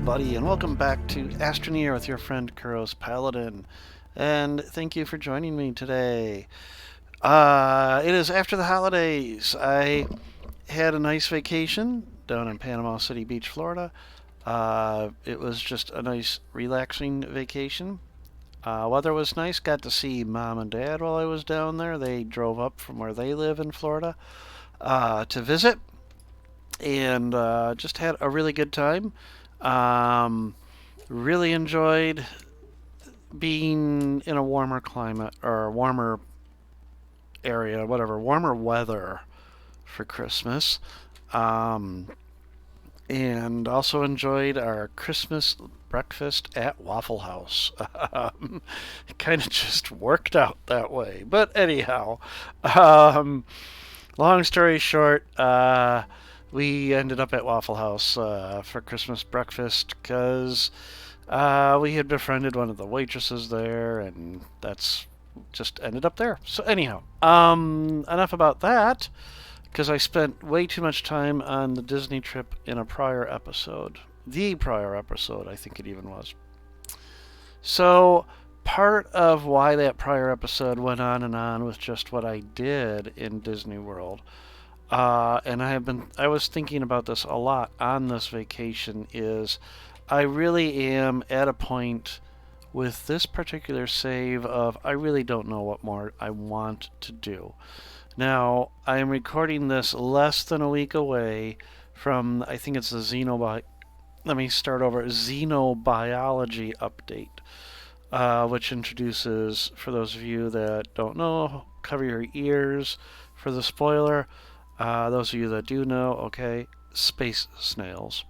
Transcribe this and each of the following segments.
everybody, and welcome back to Astroneer with your friend Kuros Paladin. And thank you for joining me today. It is after the holidays. I had a nice vacation down in Panama City Beach, Florida. It was just a nice, relaxing vacation. Weather was nice. Got to see mom and dad while I was down there. They drove up from where they live in Florida to visit, and just had a really good time. Um, really enjoyed being in a warmer climate or warmer area, whatever, warmer weather for Christmas. Um, and also enjoyed our Christmas breakfast at Waffle House. It kind of just worked out that way. But anyhow, um, long story short, we ended up at Waffle House for Christmas breakfast because we had befriended one of the waitresses there, and that's just ended up there. So anyhow, enough about that, because I spent way too much time on the Disney trip in a prior episode. The prior episode, I think it even was. So part of why that prior episode went on and on with just what I did in Disney World, and I was thinking about this a lot on this vacation, is I really am at a point with this particular save of I really don't know what more I want to do. Now, I am recording this less than a week away from, I think it's the let me start over, Xenobiology update, which introduces, for those of you that don't know, cover your ears for the spoiler. Those of you that do know, okay, space snails.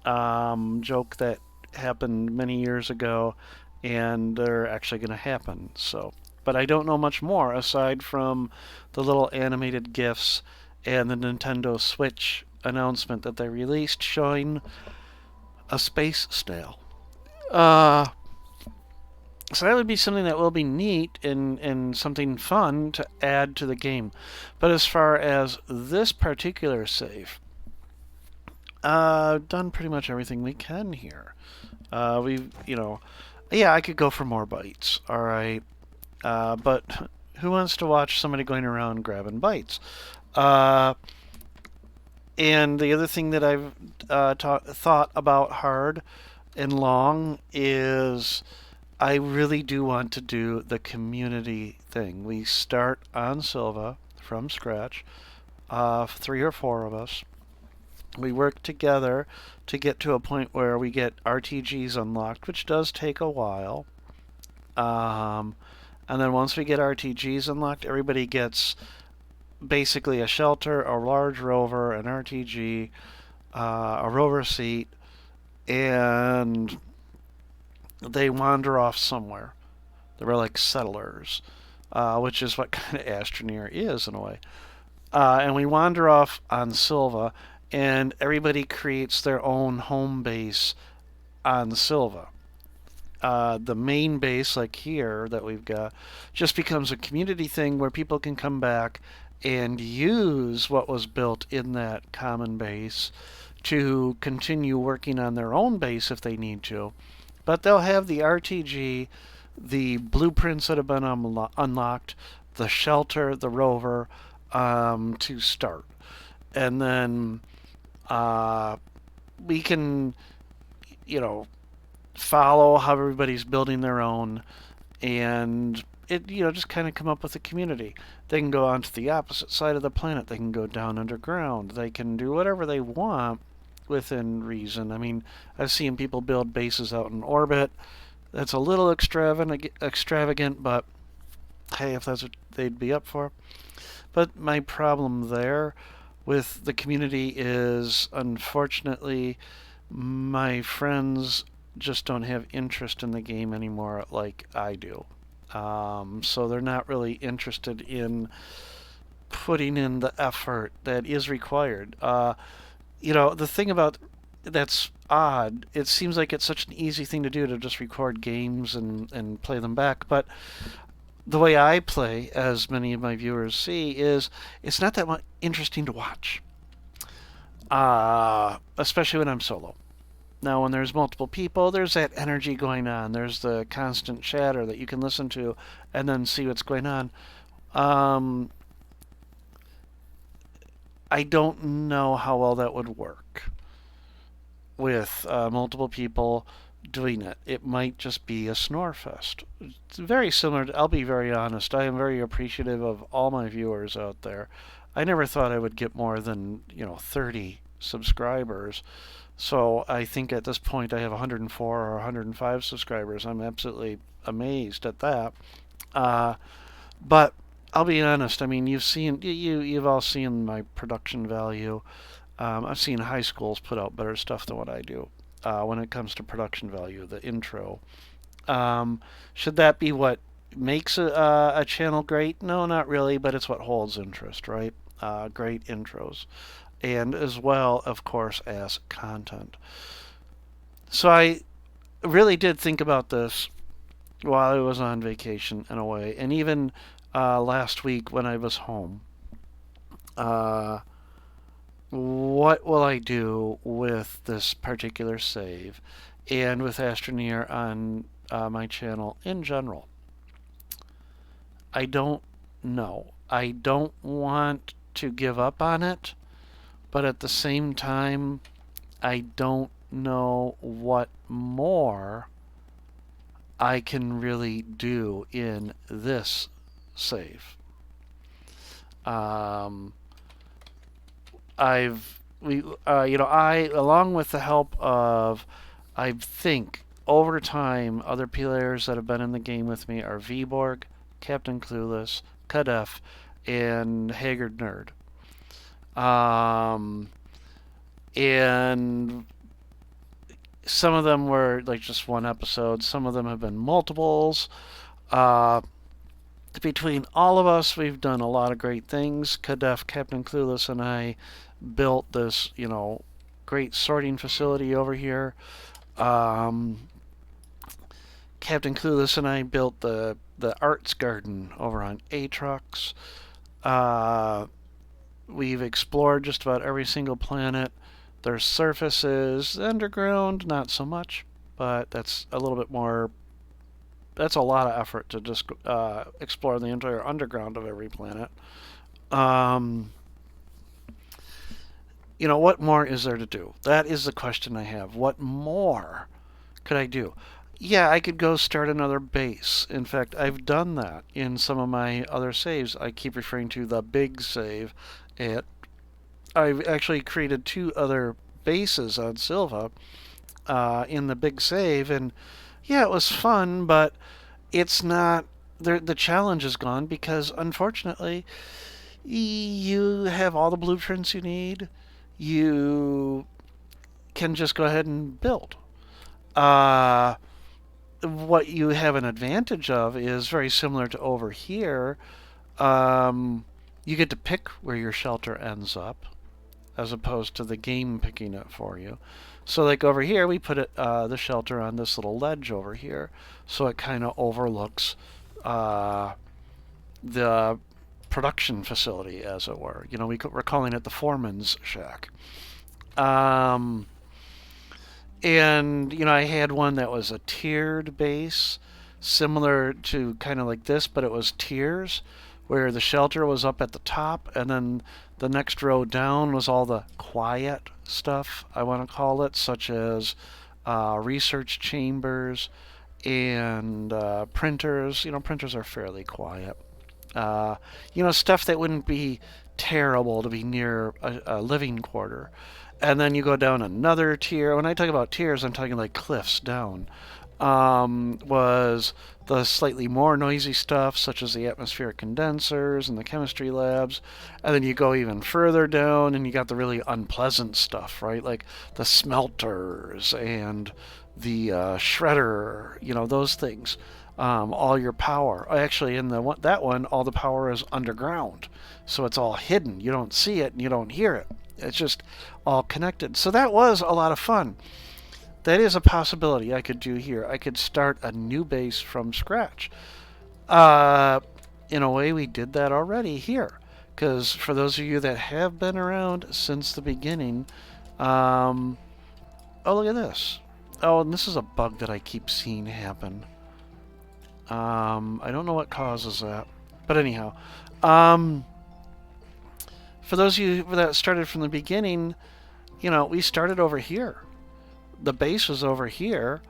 Joke that happened many years ago, and they're actually going to happen. So, but I don't know much more aside from the little animated GIFs and the Nintendo Switch announcement that they released showing a space snail. So that would be something that will be neat and something fun to add to the game. But as far as this particular save, done pretty much everything we can here. Yeah, I could go for more bites, all right. But who wants to watch somebody going around grabbing bites? And the other thing that I've thought about hard and long is I really do want to do the community thing. We start on Silva from scratch, 3 or 4 of us. We work together to get to a point where we get RTGs unlocked, which does take a while. And then once we get RTGs unlocked, everybody gets basically a shelter, a large rover, an RTG, a rover seat, and they wander off somewhere. They're like settlers, which is what kind of Astroneer is in a way. And we wander off on Silva, and everybody creates their own home base on Silva. The main base, like here that we've got, just becomes a community thing where people can come back and use what was built in that common base to continue working on their own base if they need to. But they'll have the RTG, the blueprints that have been unlocked, the shelter, the rover, to start. And then we can, follow how everybody's building their own, and it just kind of come up with a community. They can go onto the opposite side of the planet. They can go down underground. They can do whatever they want within reason. I mean, I've seen people build bases out in orbit. That's a little extravagant, but hey, if that's what they'd be up for. But my problem there with the community is, unfortunately, my friends just don't have interest in the game anymore like I do. So they're not really interested in putting in the effort that is required. The thing about that's odd, it seems like it's such an easy thing to do to just record games and play them back, but the way I play, as many of my viewers see, is it's not that much interesting to watch, especially when I'm solo. Now, when there's multiple people, there's that energy going on. There's the constant chatter that you can listen to and then see what's going on. Um, I don't know how well that would work with multiple people doing it. It might just be a snore fest. It's very similar to, I'll be very honest, I am very appreciative of all my viewers out there. I never thought I would get more than, 30 subscribers. So I think at this point I have 104 or 105 subscribers. I'm absolutely amazed at that. Uh, but I'll be honest. I mean, you've all seen my production value. I've seen high schools put out better stuff than what I do when it comes to production value. The intro. Should that be what makes a channel great? No, not really. But it's what holds interest, right? Great intros, and as well, of course, as content. So I really did think about this while I was on vacation in a way, and even last week when I was home. Uh, what will I do with this particular save and with Astroneer on my channel in general? I don't know. I don't want to give up on it, but at the same time, I don't know what more I can really do in this save. Um, I've we I along with the help of I think over time other players that have been in the game with me are Vborg, Captain Clueless, Kadef, and Haggard Nerd. Um, and some of them were like just one episode. Some of them have been multiples. Uh, Between all of us, we've done a lot of great things. Kadef, Captain Clueless, and I built this, great sorting facility over here. Um, Captain Clueless and I built the arts garden over on Atrox. Uh, we've explored just about every single planet. There's surfaces, underground, not so much, but that's a little bit more. That's a lot of effort to just explore the entire underground of every planet. Um, what more is there to do? That is the question I have. What more could I do? Yeah, I could go start another base. In fact, I've done that in some of my other saves. I keep referring to the big save. And I've actually created two other bases on Silva in the big save, and yeah, it was fun, but it's not. The challenge is gone because unfortunately, you have all the blueprints you need. You can just go ahead and build. Uh, what you have an advantage of is very similar to over here. Um, you get to pick where your shelter ends up, as opposed to the game picking it for you. So, like over here, we put the shelter on this little ledge over here, so it kind of overlooks uh, the production facility, as it were. We're calling it the foreman's shack. Um, and I had one that was a tiered base, similar to kind of like this, but it was tiers, where the shelter was up at the top, and then the next row down was all the quiet stuff, I want to call it, such as research chambers and printers. Printers are fairly quiet. Stuff that wouldn't be terrible to be near a living quarter. And then you go down another tier. When I talk about tiers, I'm talking like cliffs down. Was the slightly more noisy stuff, such as the atmospheric condensers and the chemistry labs. And then you go even further down, and you got the really unpleasant stuff, right? Like the smelters and the shredder, those things. All your power. Actually, in that one, all the power is underground, so it's all hidden. You don't see it and you don't hear it. It's just all connected. So that was a lot of fun. That is a possibility I could do here. I could start a new base from scratch. Uh, in a way, we did that already here. Because for those of you that have been around since the beginning, um, Oh, look at this. Oh, and this is a bug that I keep seeing happen. I don't know what causes that. But anyhow, um, for those of you that started from the beginning, we started over here. The base was over here,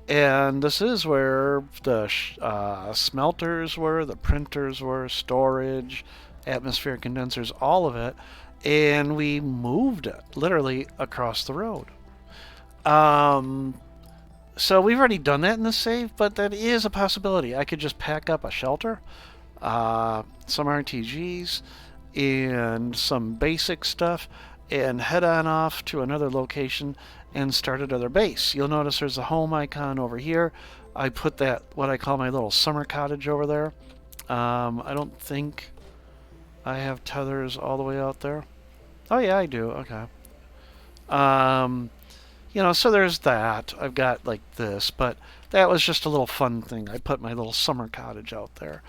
and this is where the smelters were, the printers were, storage, atmospheric condensers, all of it. And we moved it literally across the road. Um, so we've already done that in the save, but that is a possibility. I could just pack up a shelter, some RTGs, and some basic stuff, and head on off to another location and start another base. You'll notice there's a home icon over here. I put that, what I call my little summer cottage over there. I don't think I have tethers all the way out there. Oh yeah, I do. Okay. Um, so there's that. I've got like this, but that was just a little fun thing. I put my little summer cottage out there.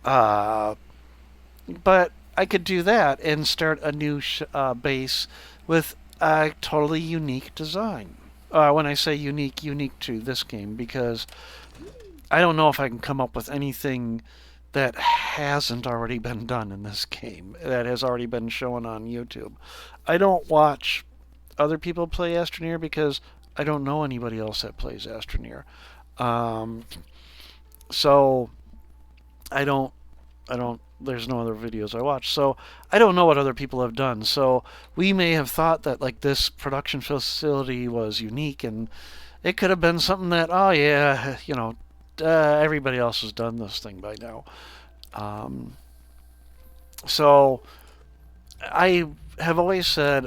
Uh, but I could do that and start a new base with a totally unique design. When I say unique, unique to this game, because I don't know if I can come up with anything that hasn't already been done in this game, that has already been shown on YouTube. I don't watch other people play Astroneer because I don't know anybody else that plays Astroneer. Um, so I don't there's no other videos I watch. So I don't know what other people have done. So we may have thought that like this production facility was unique, and it could have been something that, oh yeah, everybody else has done this thing by now. Um, so I have always said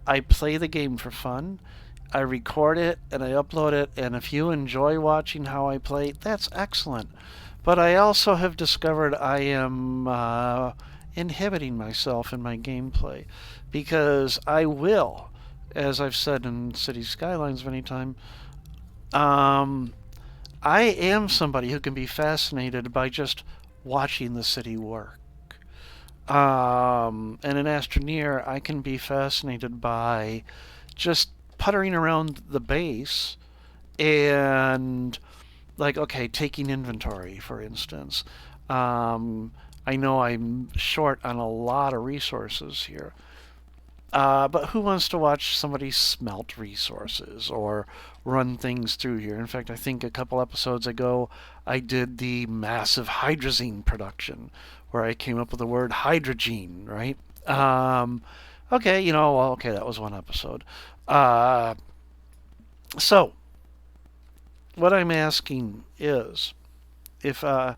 I play the game for fun. I record it and I upload it, and if you enjoy watching how I play, that's excellent. But I also have discovered I am inhibiting myself in my gameplay because I will, as I've said in City Skylines many times, um, I am somebody who can be fascinated by just watching the city work. And in Astroneer, I can be fascinated by just puttering around the base and, like, okay, taking inventory, for instance. Um, I know I'm short on a lot of resources here. But who wants to watch somebody smelt resources or run things through here? In fact, I think a couple episodes ago I did the massive hydrazine production where I came up with the word hydrogen, right? Okay, well, okay, that was one episode. Uh, so, what I'm asking is if I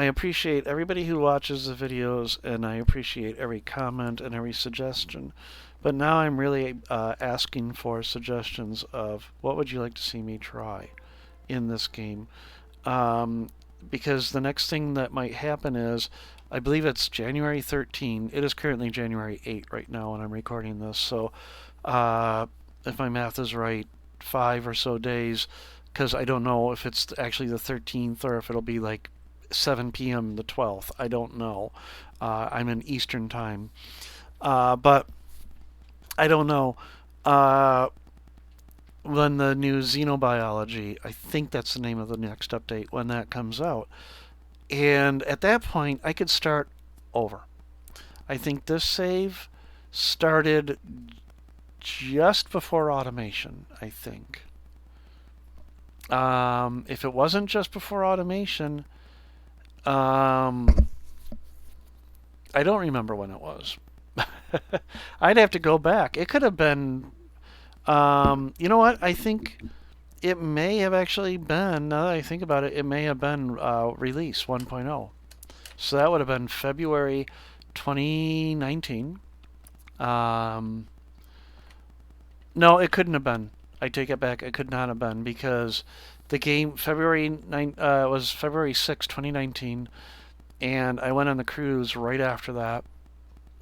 appreciate everybody who watches the videos, and I appreciate every comment and every suggestion. But now I'm really asking for suggestions of what would you like to see me try in this game. Um, because the next thing that might happen is, I believe it's January 13. It is currently January 8 right now when I'm recording this. So, uh, if my math is right, 5 or so days, because I don't know if it's actually the 13th or if it'll be like 7 p.m. the 12th. I don't know. I'm in Eastern time. But I don't know. Uh, when the new Xenobiology, I think that's the name of the next update, when that comes out. And at that point, I could start over. I think this save started just before automation, I think. If it wasn't just before automation, um, I don't remember when it was. I'd have to go back. It could have been. You know what? I think it may have actually been. Now that I think about it, it may have been release 1.0. So that would have been February 2019. Um, no, it couldn't have been. I take it back. It could not have been because the game was February 6, 2019, and I went on the cruise right after that.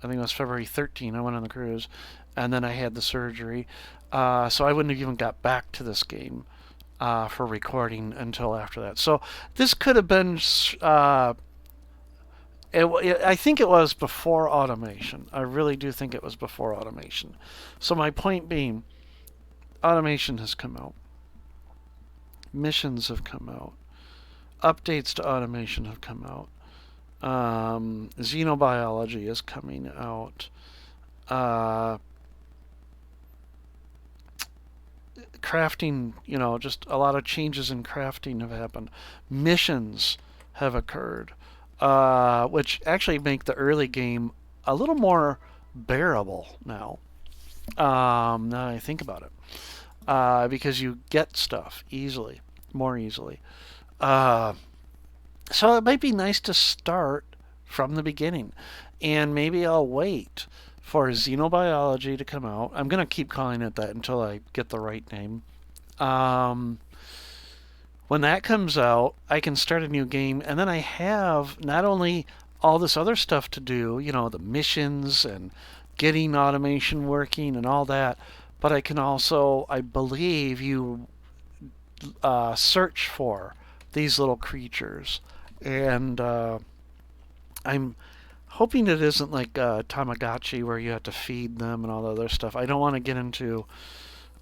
I think it was February 13. I went on the cruise, and then I had the surgery. So I wouldn't have even got back to this game for recording until after that. So this could have been. I think it was before automation. I really do think it was before automation. So my point being, automation has come out. Missions have come out. Updates to automation have come out. Xenobiology is coming out. Uh, Crafting, just a lot of changes in crafting have happened. Missions have occurred, which actually make the early game a little more bearable now. Now I think about it, because you get stuff easily, more easily. Uh, so it might be nice to start from the beginning, and maybe I'll wait for xenobiology to come out. I'm going to keep calling it that until I get the right name. Um, when that comes out, I can start a new game, and then I have not only all this other stuff to do, the missions and getting automation working and all that, but I can also, I believe, you search for these little creatures, and I'm hoping it isn't like Tamagotchi where you have to feed them and all the other stuff. I don't want to get into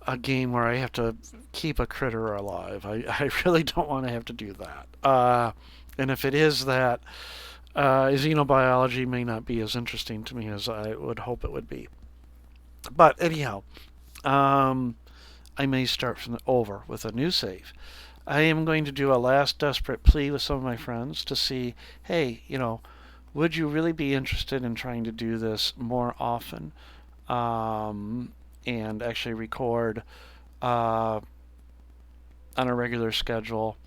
a game where I have to keep a critter alive. I really don't want to have to do that. And if it is that, xenobiology may not be as interesting to me as I would hope it would be. But anyhow, I may start from over with a new save. I am going to do a last desperate plea with some of my friends to see, hey, would you really be interested in trying to do this more often, and actually record on a regular schedule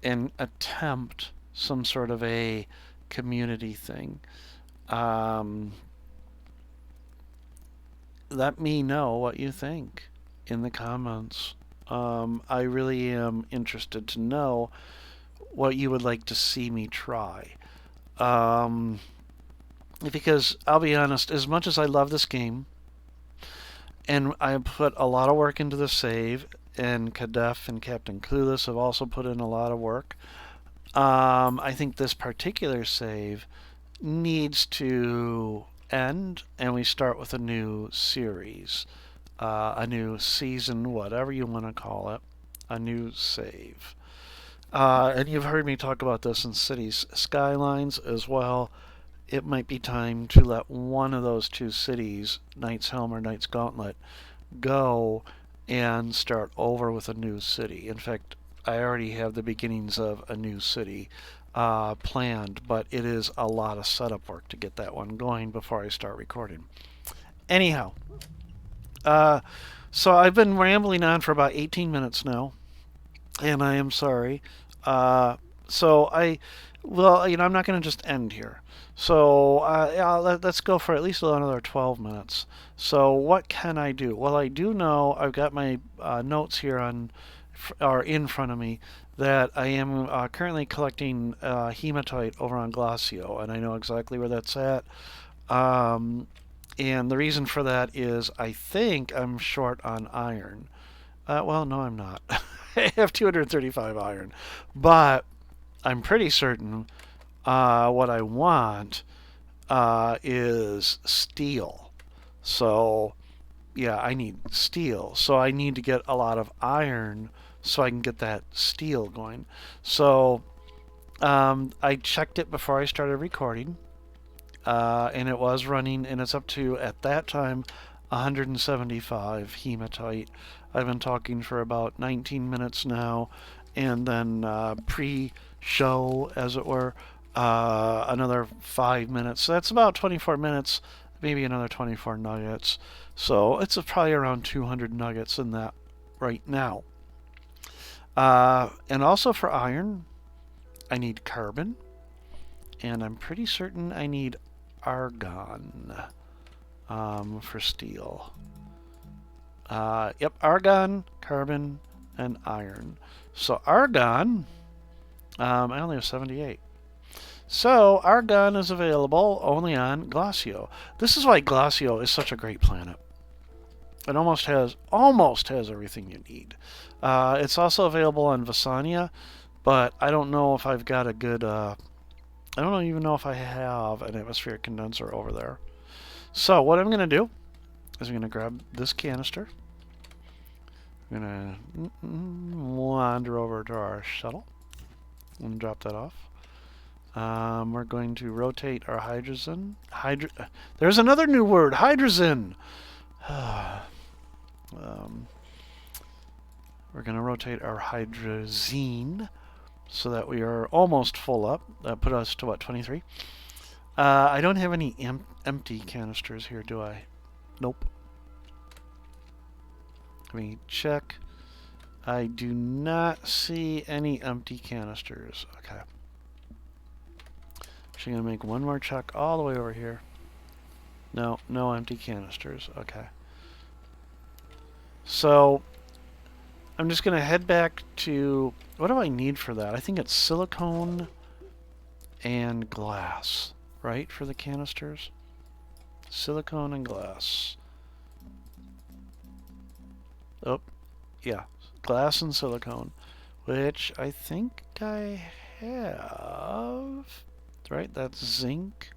and attempt some sort of a community thing? Let me know what you think in the comments. I really am interested to know what you would like to see me try. Um, because I'll be honest, as much as I love this game, and I put a lot of work into the save, and Kadef and Captain Clueless have also put in a lot of work, I think this particular save needs to end, and we start with a new series, a new season, whatever you want to call it, a new save. And you've heard me talk about this in Cities Skylines as well. It might be time to let one of those two cities, Knight's Helm or Knight's Gauntlet, go and start over with a new city. In fact, I already have the beginnings of a new city planned, but it is a lot of setup work to get that one going before I start recording. Anyhow, so I've been rambling on for about 18 minutes now, and I am sorry. So I'm not going to just end here. So yeah, let's go for at least another 12 minutes. So what can I do? Well, I do know I've got my notes here or in front of me that I am currently collecting hematite over on Glacio, and I know exactly where that's at. Um, and the reason for that is I think I'm short on iron. Well, no, I'm not. I have 235 iron, but I'm pretty certain what I want is steel. So, yeah, I need steel. So I need to get a lot of iron so I can get that steel going. So I checked it before I started recording, and it was running, and it's up to, at that time, 175 hematite. I've been talking for about 19 minutes now, and then pre-show, as it were, another 5 minutes. So that's about 24 minutes, maybe another 24 nuggets. So it's probably around 200 nuggets in that right now. And also for iron, I need carbon, and I'm pretty certain I need argon for steel. Yep, argon, carbon, and iron. So argon, I only have 78. So argon is available only on Glacio. This is why Glacio is such a great planet. It almost has everything you need. It's also available on Visania, but I don't know if I've got a good. I don't even know if I have an atmospheric condenser over there. So what I'm going to do is I'm going to grab this canister, We're gonna wander over to our shuttle and drop that off. We're going to rotate our hydrogen. There's another new word, hydrogen. We're going to rotate our hydrazine so that we are almost full up. That put us to what, 23? I don't have any empty canisters here, do I? Nope. Let me check. I do not see any empty canisters. Okay. Actually going to make one more check all the way over here. No, no empty canisters. Okay. So I'm just going to head back to... What do I need for that? I think it's silicone and glass, right, for the canisters? Silicone and glass. Oh, yeah. Glass and silicone, which I think I have. Right, that's zinc.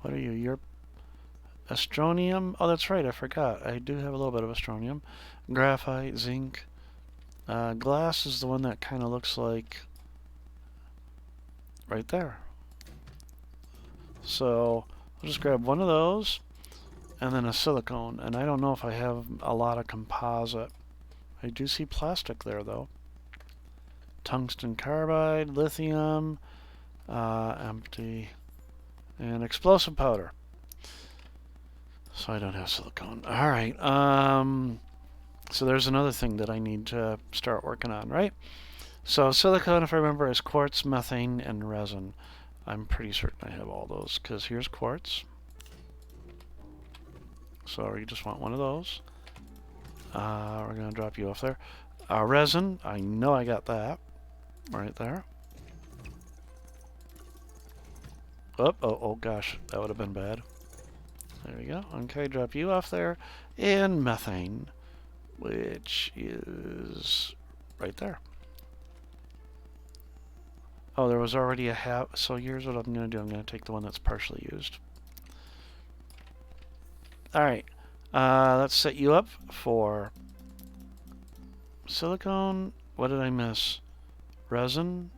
What are you? You're astronium? Oh, that's right, I forgot. I do have a little bit of astronium. Graphite, zinc. Glass is the one that kind of looks like right there. So I'll just grab one of those and then a silicone. And I don't know if I have a lot of composite. I do see plastic there though. Tungsten carbide, lithium, empty, and explosive powder. So I don't have silicone. All right. So there's another thing that I need to start working on, right? So silicone, if I remember, is quartz, methane, and resin. I'm pretty certain I have all those, because here's quartz. So you just want one of those. We're going to drop you off there. Resin, I know I got that. Right there. Oh gosh, that would have been bad. There we go. Okay, drop you off there. And methane, which is right there. Oh, there was already a half. So here's what I'm going to do. I'm going to take the one that's partially used. Alright. Let's set you up for silicone. What did I miss? Resin.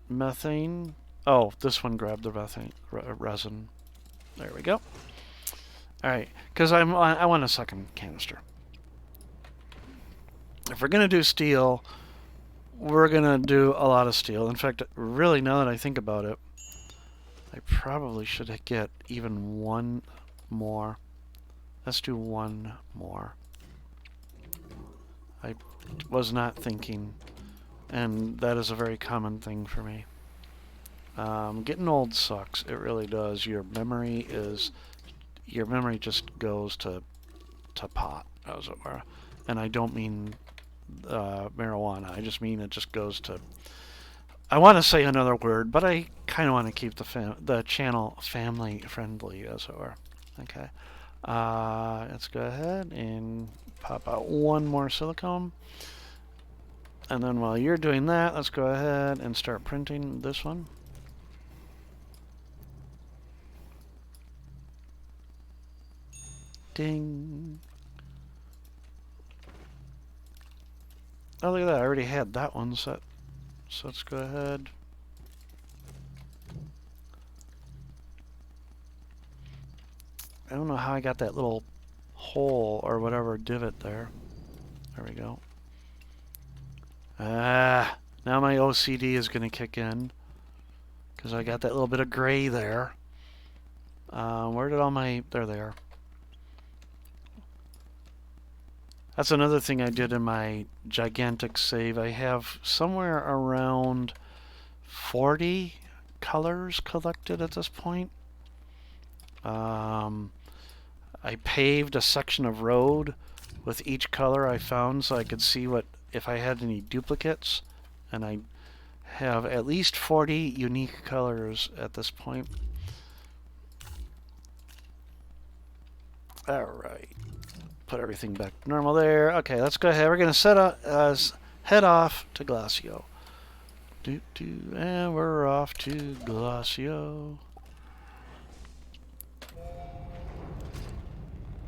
Methane. Oh, this one grabbed the methane. Resin. There we go. Alright. Because I want a second canister. If we're going to do steel, we're going to do a lot of steel. In fact, really, now that I think about it, I probably should get even one more. Let's do one more. I was not thinking, and that is a very common thing for me. Getting old sucks. It really does. Your memory just goes to pot, as it were. And I don't mean marijuana. I just mean it just goes to... I want to say another word, but I kind of want to keep the channel family friendly, as it were. Okay. Let's go ahead and pop out one more silicone. And then while you're doing that, let's go ahead and start printing this one. Ding. Oh, look at that. I already had that one set. So let's go ahead. I don't know how I got that little hole or whatever divot there. There we go. Now my OCD is going to kick in because I got that little bit of gray there. Where did all my... There they are. That's another thing I did in my gigantic save. I have somewhere around 40 colors collected at this point. I paved a section of road with each color I found so I could see what if I had any duplicates, and I have at least 40 unique colors at this point. Alright. Put everything back to normal there. Okay, let's go ahead. We're going to head off to Glacio. And we're off to Glacio.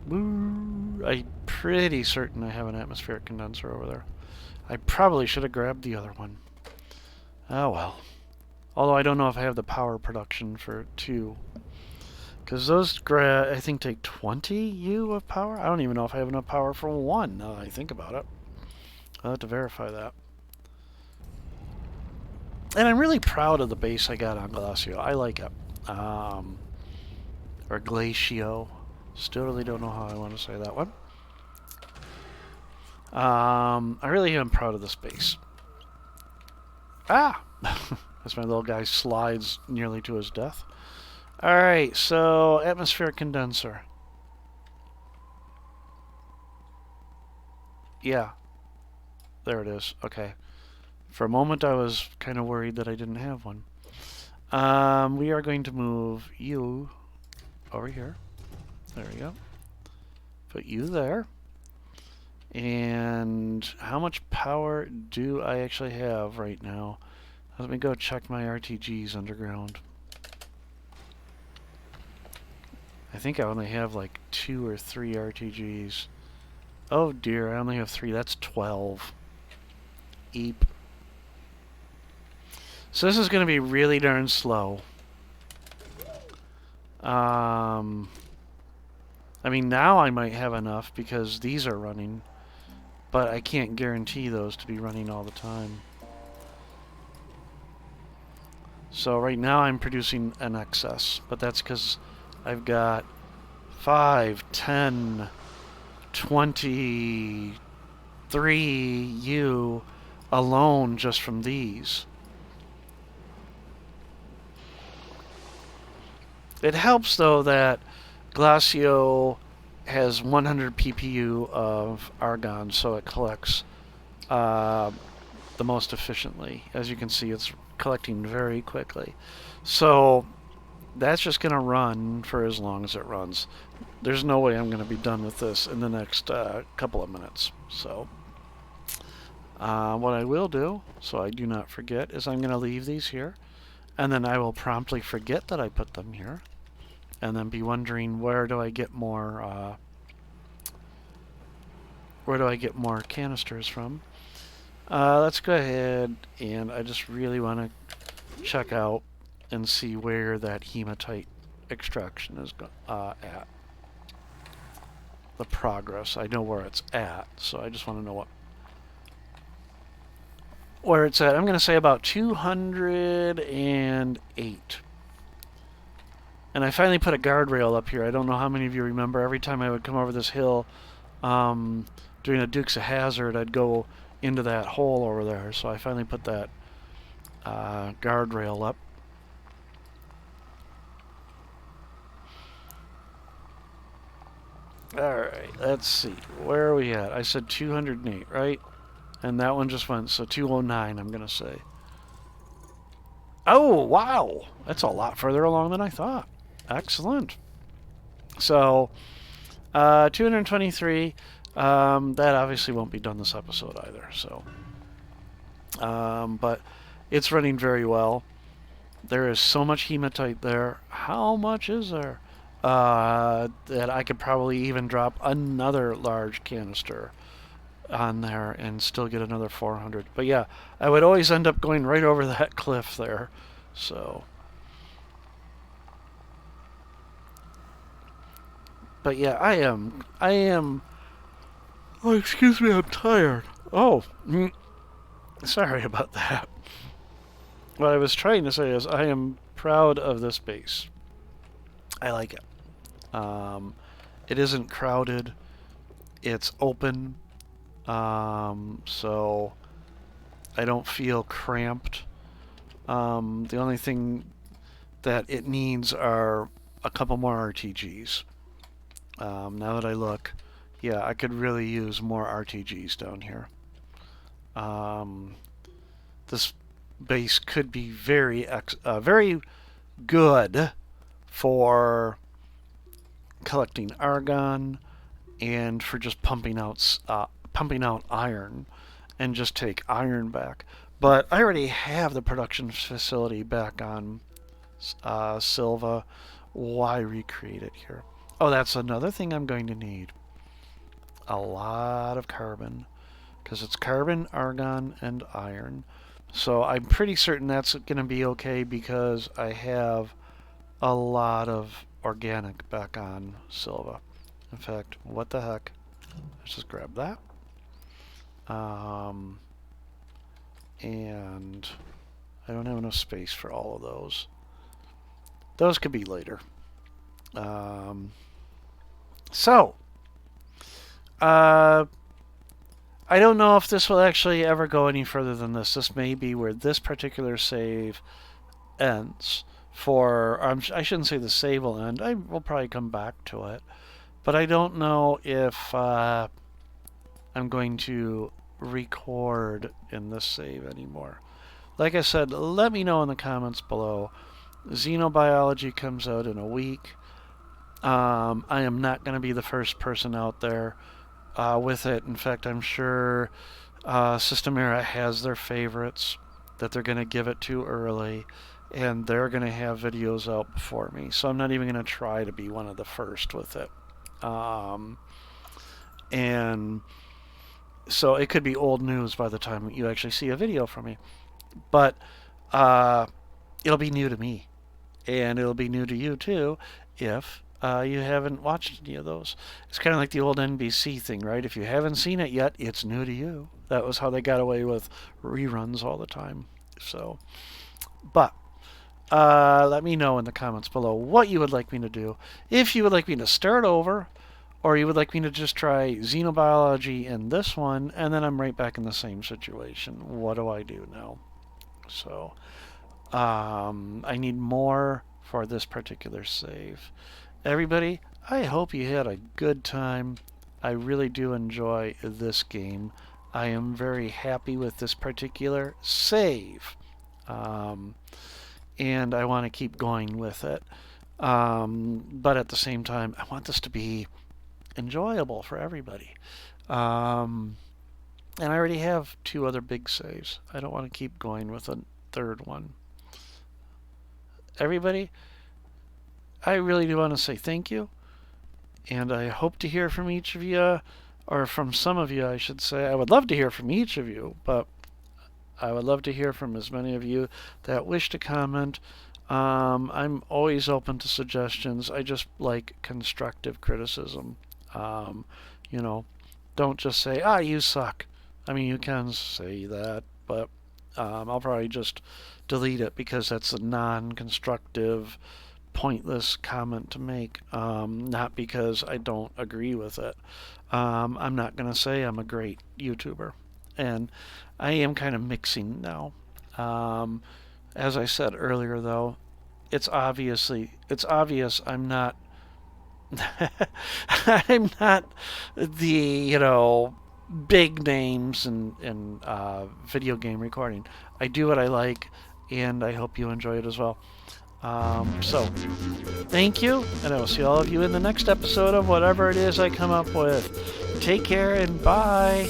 Woo. I pretty certain I have an atmospheric condenser over there. I probably should have grabbed the other one. Oh well. Although I don't know if I have the power production for 2. Because those, I think, take 20 U of power? I don't even know if I have enough power for 1, now that I think about it. I'll have to verify that. And I'm really proud of the base I got on Glacio. I like it. Or Glacio. Still really don't know how I want to say that one. I really am proud of this base. Ah! As my little guy slides nearly to his death. Alright, so atmospheric condenser. Yeah. There it is. Okay. For a moment I was kind of worried that I didn't have one. We are going to move you over here. There we go. Put you there. And how much power do I actually have right now? Let me go check my RTGs underground. I think I only have like 2 or 3 RTGs. Oh dear, I only have 3. That's 12. Eep. So this is going to be really darn slow. I mean, now I might have enough because these are running, but I can't guarantee those to be running all the time. So right now I'm producing an excess, but that's because I've got 5, 10, 23 U alone just from these. It helps, though, that Glacio has 100 PPU of argon, so it collects the most efficiently. As you can see, it's collecting very quickly. So that's just going to run for as long as it runs. There's no way I'm going to be done with this in the next couple of minutes. So what I will do, so I do not forget, is I'm going to leave these here. And then I will promptly forget that I put them here. And then be wondering, where do I get more canisters from? Let's go ahead, and I just really want to check out and see where that hematite extraction is at. The progress. I know where it's at, so I just want to know where it's at. I'm going to say about 208. And I finally put a guardrail up here. I don't know how many of you remember. Every time I would come over this hill during a Dukes of Hazzard, I'd go into that hole over there. So I finally put that guardrail up. Alright, let's see. Where are we at? I said 208, right? And that one just went, so 209, I'm going to say. Oh, wow! That's a lot further along than I thought. Excellent. So, 223. That obviously won't be done this episode either. So, but it's running very well. There is so much hematite there. How much is there? That I could probably even drop another large canister on there and still get another 400. But yeah, I would always end up going right over that cliff there. So. But yeah, I am. Oh, excuse me, I'm tired. Oh, sorry about that. What I was trying to say is I am proud of this base. I like it. It isn't crowded. It's open. So I don't feel cramped. The only thing that it needs are a couple more RTGs. Now that I look, yeah, I could really use more RTGs down here. This base could be very good for collecting argon and for just pumping out iron and just take iron back. But I already have the production facility back on Silva. Why recreate it here? Oh, that's another thing I'm going to need. a lot of carbon because it's carbon, argon, and iron. So I'm pretty certain that's going to be okay because I have a lot of organic back on Silva. In fact, what the heck? Let's just grab that. And I don't have enough space for all of those. Those could be later. So, I don't know if this will actually ever go any further than this. This may be where this particular save ends. I shouldn't say the save will end. I will probably come back to it. But I don't know if I'm going to record in this save anymore. Like I said, let me know in the comments below. Xenobiology comes out in a week. I am not going to be the first person out there with it. In fact, I'm sure System Era has their favorites that they're going to give it to early, and they're going to have videos out before me. So I'm not even going to try to be one of the first with it. And so it could be old news by the time you actually see a video from me. But it'll be new to me. And it'll be new to you too if you haven't watched any of those. It's kind of like the old NBC thing, right? If you haven't seen it yet, it's new to you. That was how they got away with reruns all the time. So, but let me know in the comments below what you would like me to do. If you would like me to start over, or you would like me to just try xenobiology in this one, and then I'm right back in the same situation. What do I do now? So, I need more for this particular save. Everybody, I hope you had a good time. I really do enjoy this game. I am very happy with this particular save. And I want to keep going with it. But at the same time, I want this to be enjoyable for everybody. And I already have 2 other big saves. I don't want to keep going with a third one. Everybody, I really do want to say thank you. And I hope to hear from each of you, or from some of you, I should say. I would love to hear from each of you, but I would love to hear from as many of you that wish to comment. I'm always open to suggestions. I just like constructive criticism. You know, don't just say, you suck. I mean, you can say that, but I'll probably just delete it because that's a non-constructive, pointless comment to make. Not because I don't agree with it. I'm not going to say I'm a great YouTuber. And I am kind of mixing now. As I said earlier, though, it's obvious I'm not I'm not the big names in video game recording. I do what I like, and I hope you enjoy it as well. So thank you, and I will see all of you in the next episode of whatever it is I come up with. Take care and bye.